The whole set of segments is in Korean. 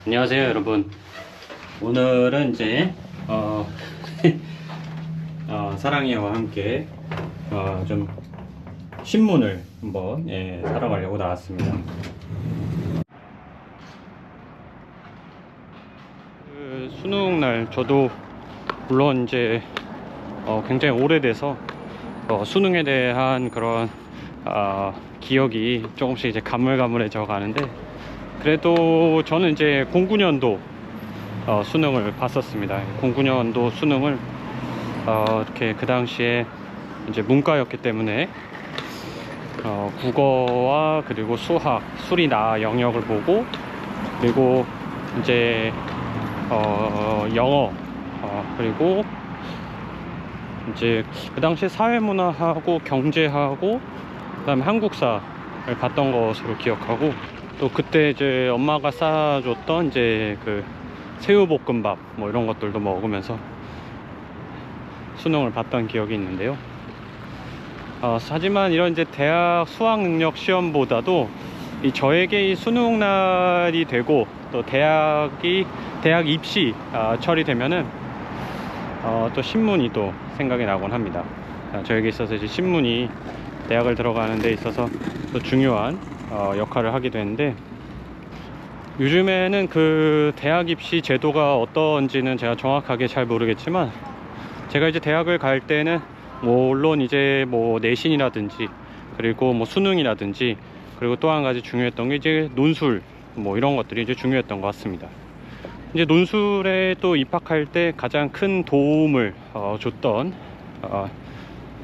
안녕하세요 여러분. 오늘은 이제 사랑이와 함께 좀 신문을 한번 사러 가려고 나왔습니다. 그 수능 날 저도 물론 이제 굉장히 오래돼서 수능에 대한 그런 기억이 조금씩 이제 가물가물해져 가는데, 그래도 저는 이제 09년도 수능을 봤었습니다. 09년도 수능을 이렇게 그 당시에 이제 문과였기 때문에 국어와 그리고 수학, 수리나 영역을 보고, 그리고 이제 영어, 그리고 이제 그 당시에 사회문화하고 경제하고 그다음에 한국사를 봤던 것으로 기억하고, 또 그때 이제 엄마가 싸줬던 이제 그 새우볶음밥 뭐 이런 것들도 먹으면서 수능을 봤던 기억이 있는데요. 하지만 이런 이제 대학 수학 능력 시험보다도 저에게 이 수능 날이 되고 또 대학 입시 철이 되면은 또 신문이 또 생각이 나곤 합니다. 저에게 있어서 이제 신문이 대학을 들어가는 데 있어서 또 중요한 역할을 하게 되는데, 요즘에는 그 대학 입시 제도가 어떤지는 제가 정확하게 잘 모르겠지만, 제가 이제 대학을 갈 때는 물론 이제 뭐 내신이라든지 그리고 뭐 수능이라든지, 그리고 또 한 가지 중요했던 게 이제 논술 뭐 이런 것들이 이제 중요했던 것 같습니다. 이제 논술에 또 입학할 때 가장 큰 도움을 줬던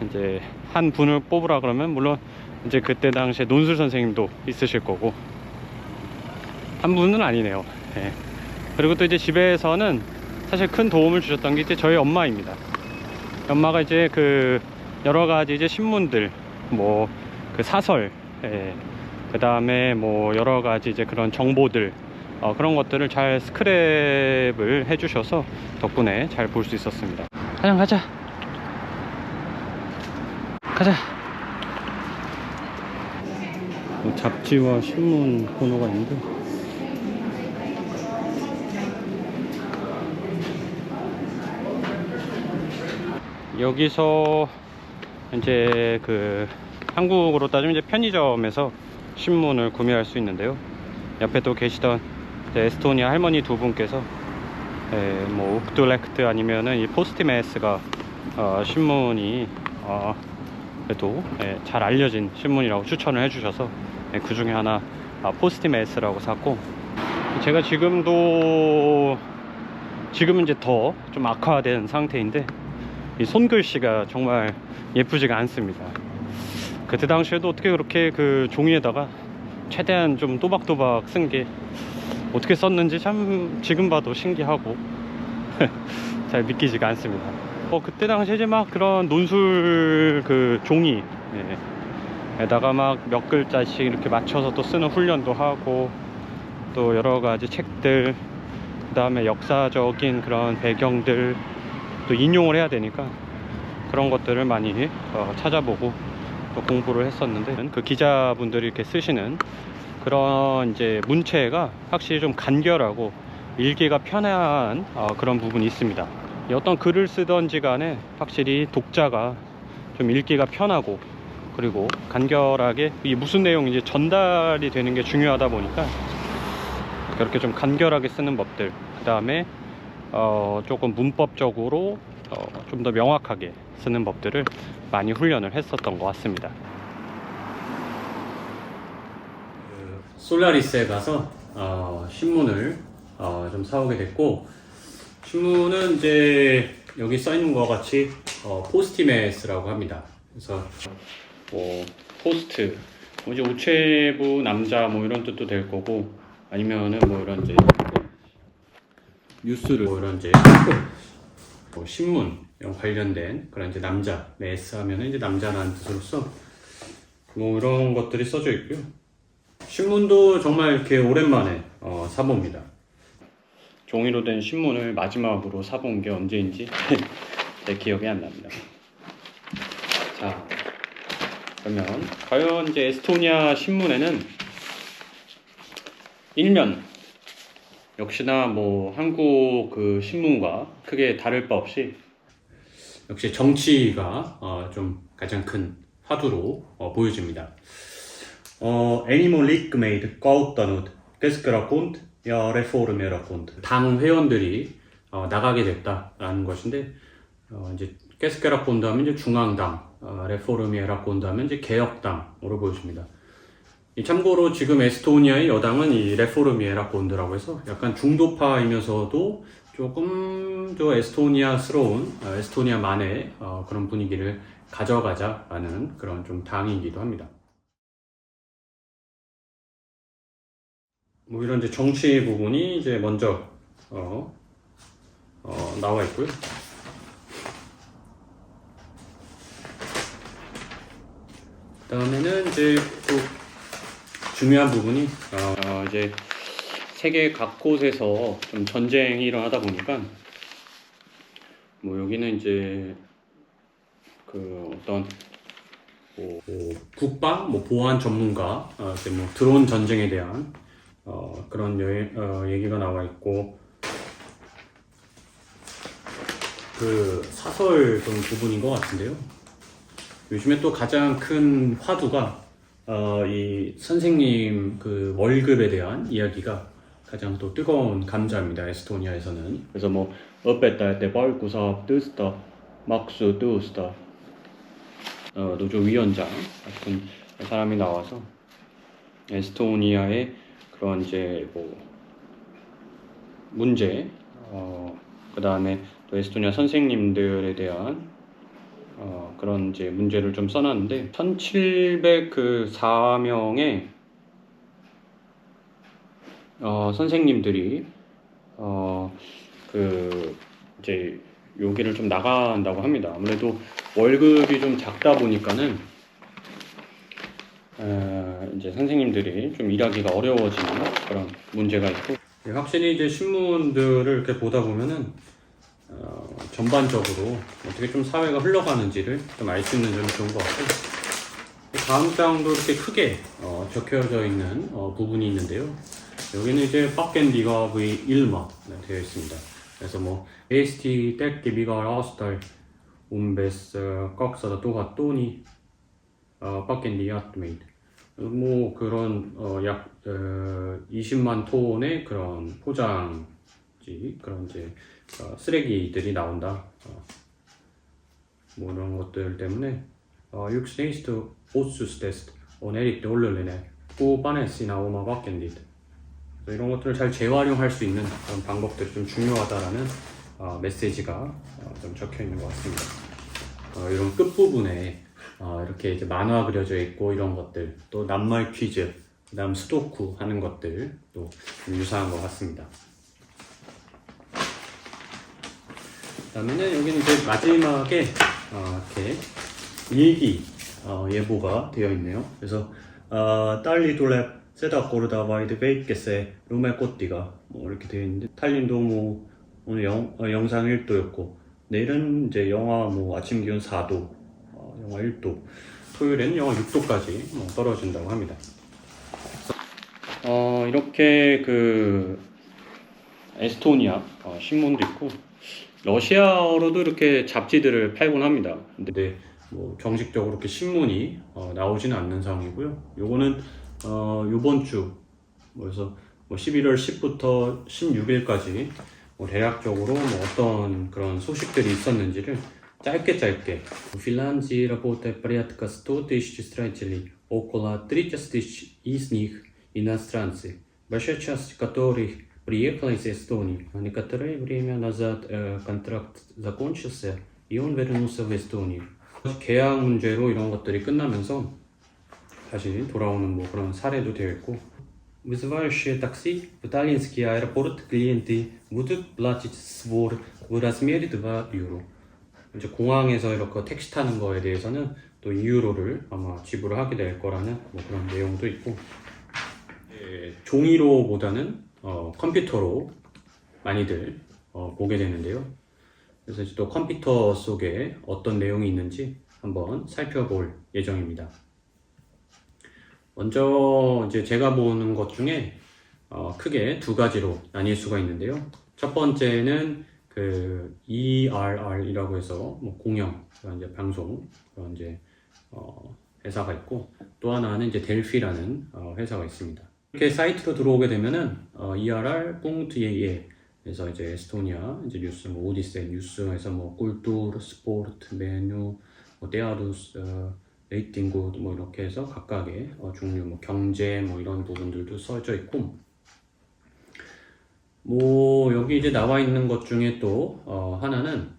이제 한 분을 뽑으라 그러면, 물론 이제 그때 당시에 논술 선생님도 있으실 거고, 한 분은 아니네요. 예. 그리고 또 이제 집에서는 사실 큰 도움을 주셨던 게 이제 저희 엄마입니다. 엄마가 이제 그 여러 가지 이제 신문들, 뭐 그 사설, 그 다음에 뭐 여러 가지 이제 그런 정보들, 그런 것들을 잘 스크랩을 해주셔서 덕분에 잘 볼 수 있었습니다. 가자 가자 가자. 뭐 잡지와 신문 코너가 있는데, 여기서 이제 그 한국으로 따지면 이제 편의점에서 신문을 구매할 수 있는데요. 옆에 또 계시던 에스토니아 할머니 두 분께서 뭐 욱둘렉트 아니면은 이 포스티메스가 신문이 그래도 잘 알려진 신문이라고 추천을 해주셔서 그 중에 하나 포스티메스라고 샀고, 제가 지금은 이제 더 좀 악화된 상태인데, 이 손글씨가 정말 예쁘지가 않습니다. 그때 당시에도 어떻게 그렇게 그 종이에다가 최대한 좀 또박또박 쓴 게 어떻게 썼는지 참 지금 봐도 신기하고 잘 믿기지가 않습니다. 그때 당시에 이제 막 그런 논술 그 종이 에다가 막 몇 글자씩 이렇게 맞춰서 또 쓰는 훈련도 하고, 또 여러 가지 책들, 그 다음에 역사적인 그런 배경들 또 인용을 해야 되니까 그런 것들을 많이 찾아보고 또 공부를 했었는데, 그 기자분들이 이렇게 쓰시는 그런 이제 문체가 확실히 좀 간결하고 읽기가 편한 그런 부분이 있습니다. 어떤 글을 쓰던지 간에 확실히 독자가 좀 읽기가 편하고, 그리고 간결하게 이 무슨 내용이 이제 전달이 되는 게 중요하다 보니까 그렇게 좀 간결하게 쓰는 법들, 그 다음에 조금 문법적으로 좀 더 명확하게 쓰는 법들을 많이 훈련을 했었던 것 같습니다. 솔라리스에 가서 신문을 좀 사오게 됐고, 신문은 이제 여기 써있는 것 같이 포스티메스라고 합니다. 그래서 뭐 포스트, 뭐 이제 우체부 남자 뭐 이런 뜻도 될 거고, 아니면은 뭐 이런 이제 뉴스를 뭐 이런 이제 뭐 신문 이런 관련된 그런 이제 남자, 메스 하면은 이제 남자라는 뜻으로서 뭐 이런 것들이 써져 있고요. 신문도 정말 이렇게 오랜만에 사봅니다. 종이로 된 신문을 마지막으로 사본 게 언제인지 제 기억이 안 납니다. 자, 그러면 과연 이제 에스토니아 신문에는 일면 역시나 뭐 한국 그 신문과 크게 다를 바 없이 역시 정치가 좀 가장 큰 화두로 보여집니다. Animal League made kaotanud Keskerakond ja Reformierakond. 당 회원들이 나가게 됐다라는 것인데 이제 Keskerakond 하면 이제 중앙당, Reformierakond 하면 이제 개혁당으로 보여집니다. 참고로 지금 에스토니아의 여당은 이 레포르미에라콘드라고 해서 약간 중도파이면서도 조금 더 에스토니아스러운 에스토니아만의 그런 분위기를 가져가자라는 그런 좀 당이기도 합니다. 뭐 이런 이제 정치 부분이 이제 먼저 나와 있고요. 그 다음에는 이제 또 중요한 부분이 이제 세계 각곳에서 좀 전쟁이 일어나다 보니까 뭐 여기는 이제 그 어떤 뭐 국방, 뭐 보안 전문가, 이제 뭐 드론 전쟁에 대한 그런 얘기가 나와 있고 그 사설 좀 부분인 것 같은데요. 요즘에 또 가장 큰 화두가 이 선생님 그 월급에 대한 이야기가 가장 또 뜨거운 감자입니다. 에스토니아에서는. 그래서 뭐 õpetajate palku saab tõsta, maksu tõsta. 노조위원장 같은 사람이 나와서 에스토니아의 그런 이제 뭐 문제, 그 다음에 또 에스토니아 선생님들에 대한 그런 이제 문제를 좀 써놨는데 1704명의 선생님들이 그 이제 여기를 좀 나간다고 합니다. 아무래도 월급이 좀 작다 보니까는 이제 선생님들이 좀 일하기가 어려워지는 그런 문제가 있고 확실히 이제 신문들을 이렇게 보다 보면은 전반적으로 어떻게 좀 사회가 흘러가는지를 좀 알 수 있는 점이 좋은 것 같고 다음 장도 이렇게 크게 적혀져 있는 부분이 있는데요. 여기는 이제 빡겐디가 V 1마 되어 있습니다. 그래서 뭐 Eesti tekib igal aastal umbes 200 000 tonni pakendijäätmeid. 뭐 그런 약 20만 톤의 그런 포장지 그런 이제 쓰레기들이 나온다. 뭐 이런 것들 때문에 üks neist otsustest on eriti oluline, kuhu paned sina oma pakendid. 이런 것들을 잘 재활용할 수 있는 그런 방법들이 좀 중요하다라는 메시지가 좀 적혀 있는 것 같습니다. 이런 끝부분에 이렇게 이제 만화 그려져 있고 이런 것들, 또 낱말 퀴즈, 그 다음 수도쿠 하는 것들 또 좀 유사한 것 같습니다. 그 다음에는 여기는 이제 마지막에 이렇게 일기 예보가 되어 있네요. 그래서 딸리 둘랩 세다 고르다 와이드 베이케세 루메꼬띠가 뭐 이렇게 되어 있는데 탈린도 뭐 오늘 영상 1도였고 내일은 이제 영하 뭐 아침 기온 4도, 영하 1도, 토요일에는 영하 6도까지 뭐 떨어진다고 합니다. 이렇게 그 에스토니아 신문도 있고 러시아어로도 이렇게 잡지들을 팔곤 합니다. 근데 뭐 정식적으로 이렇게 신문이 나오지는 않는 상황이고요. 요거는 요번 주 그래서 뭐 11월 10부터 16일까지 뭐 대략적으로 뭐 어떤 그런 소식들이 있었는지를 짧게 Финляндии работает порядка 100 000 строителей, около 30 000 из них иностранцы, большая часть которых приехала из Эстонии. Некоторое время назад контракт закончился, и он вернулся в Эстонию. 계약 문제로 이런 것들이 끝나면서 다시 돌아오는 뭐 그런 사례도 되어 있고 вызывающие такси в таллинский аэропорт клиенты будут платить сбор в размере 2 유로. 이제 공항에서 이렇게 택시 타는 거에 대해서는 또 2유로를 아마 지불을 하게 될 거라는 뭐 그런 내용도 있고 종이로보다는 컴퓨터로 많이들 보게 되는데요. 그래서 이제 또 컴퓨터 속에 어떤 내용이 있는지 한번 살펴볼 예정입니다. 먼저 이제 제가 보는 것 중에 크게 두 가지로 나뉠 수가 있는데요. 첫 번째는 그 ERR이라고 해서 뭐 공영, 그런 이제 방송, 그런 이제 회사가 있고, 또 하나는 이제 델피라는 회사가 있습니다. 이렇게 사이트로 들어오게 되면은 ERR.ee 에서 이제 에스토니아 이제 뉴스, 뭐 오디세 뉴스에서 뭐 꿀뚜르, 스포르트, 메뉴, 뭐 데아루스, 레이팅구 뭐 이렇게 해서 각각의 종류, 뭐 경제 뭐 이런 부분들도 써져 있고, 뭐 여기 이제 나와 있는 것 중에 또 하나는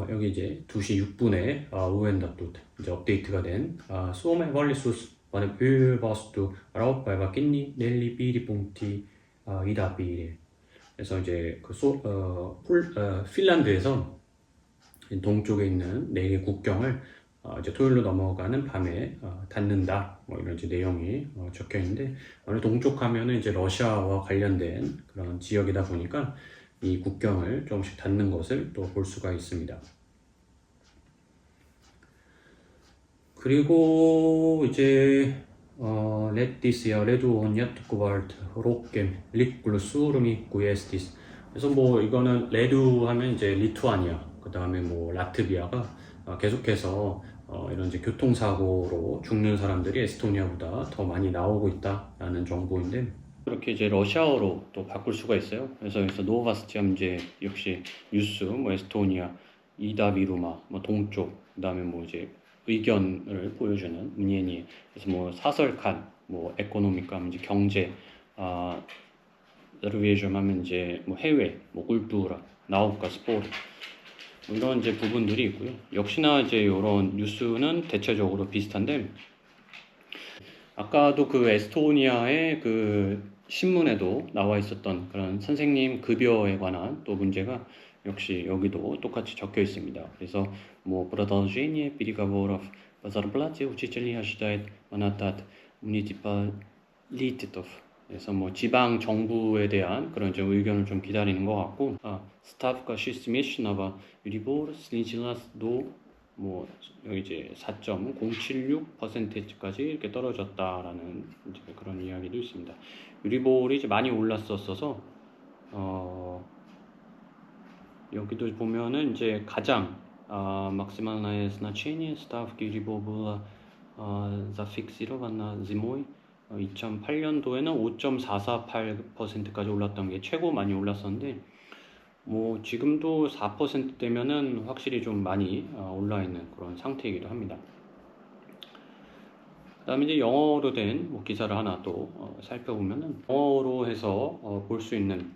여기 이제 2시 6분에 우엔다또 이제 업데이트가 된 소메 발리수스 만에 빌바스도 라우파가 끼니 넬리 비리봉티 이다비레. 그래서 이제 핀란드에서 동쪽에 있는 4개 국경을 이제 토요일로 넘어가는 밤에 닫는다, 뭐 이런 이제 내용이 적혀 있는데, 어느 동쪽 하면은 이제 러시아와 관련된 그런 지역이다 보니까 이 국경을 조금씩 닫는 것을 또 볼 수가 있습니다. 그리고 이제 레티시아 레두온 야트쿠발트 록겜 리클 수르미 구에스티스. 그래서 뭐 이거는 레두 하면 이제 리투아니아, 그 다음에 뭐 라트비아가 계속해서 이런 이제 교통사고로 죽는 사람들이 에스토니아보다 더 많이 나오고 있다라는 정보인데, 이렇게 이제 러시아어로 또 바꿀 수가 있어요. 그래서 노바스티 하면 이제 역시 뉴스, 뭐 에스토니아, 이다비루마, 뭐 동쪽, 그 다음에 뭐 이제 의견을 보여주는 문예니, 그래서 뭐 사설칸, 뭐 에코노미카 하면 이제 경제, 자르비에좀 하면 이제 뭐 해외, 뭐 꿀뚜라, 나우카, 스포르트, 뭐 이런 이제 부분들이 있고요. 역시나 이제 이런 뉴스는 대체적으로 비슷한데, 아까도 그 에스토니아의 그 신문에도 나와 있었던 그런 선생님 급여에 관한 또 문제가 역시 여기도 똑같이 적혀 있습니다. 그래서 뭐 продолжение переговоров по зарплате учителей ожидает Манатат муниципалитетов. 그래서 뭐 지방 정부에 대한 그런 좀 의견을 좀 기다리는 것 같고, ставка шестимесячного перебора снизилась до 뭐 여기 이제 4.076%까지 이렇게 떨어졌다라는 이제 그런 이야기도 있습니다. 유리볼이 이제 많이 올랐었어서 여기도 보면은 이제 가장 максимальное значение ставки 유리볼 было зафиксировано зимой 2008년도에는 5.448%까지 올랐던 게 최고 많이 올랐었는데, 뭐 지금도 4%대면은 확실히 좀 많이 올라 있는 그런 상태이기도 합니다. 그 다음에 이제 영어로 된 뭐 기사를 하나 또 살펴보면은 영어로 해서 볼 수 있는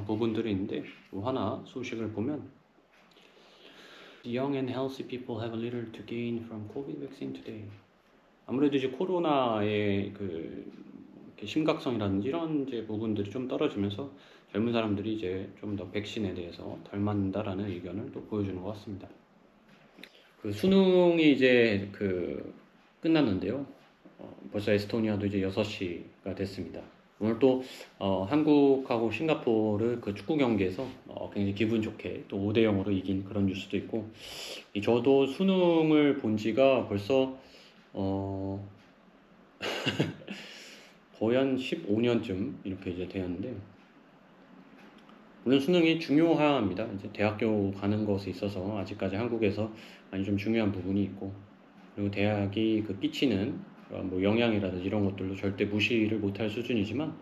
부분들이 있는데, 뭐 하나 소식을 보면 Young and healthy people have little to gain from COVID vaccine today. 아무래도 이제 코로나의 그 심각성이라든지 이런 이제 부분들이 좀 떨어지면서 젊은 사람들이 이제 좀 더 백신에 대해서 덜 맞는다라는 의견을 또 보여주는 것 같습니다. 그 수능이 이제 그 끝났는데요. 벌써 에스토니아도 이제 6시가 됐습니다. 오늘 또 한국하고 싱가포르 그 축구 경기에서 굉장히 기분 좋게 또 5대0으로 이긴 그런 뉴스도 있고, 저도 수능을 본 지가 벌써 거의 한 15년쯤 이렇게 이제 되었는데, 물론 수능이 중요합니다. 이제 대학교 가는 것에 있어서 아직까지 한국에서 많이 좀 중요한 부분이 있고, 그리고 대학이 그 끼치는 뭐 영향이라든지 이런 것들도 절대 무시를 못할 수준이지만,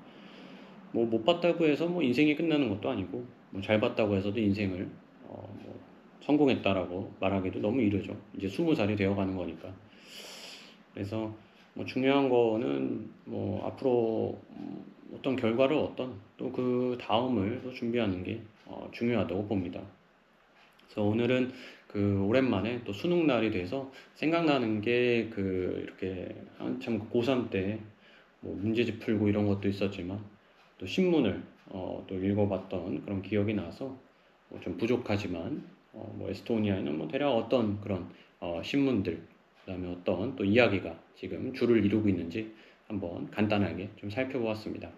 뭐 못 봤다고 해서 뭐 인생이 끝나는 것도 아니고, 뭐 잘 봤다고 해서도 인생을 뭐 성공했다라고 말하기도 너무 이르죠. 이제 20살이 되어가는 거니까. 그래서 뭐 중요한 거는 뭐 앞으로 어떤 결과를 얻던 또 그 다음을 또 준비하는 게 중요하다고 봅니다. 그래서 오늘은 그 오랜만에 또 수능 날이 돼서 생각나는 게 그 이렇게 한참 고3 때 뭐 문제집 풀고 이런 것도 있었지만 또 신문을 또 읽어봤던 그런 기억이 나서 좀 부족하지만 뭐 에스토니아에는 뭐 대략 어떤 그런 신문들, 그 다음에 어떤 또 이야기가 지금 줄을 이루고 있는지 한번 간단하게 좀 살펴보았습니다.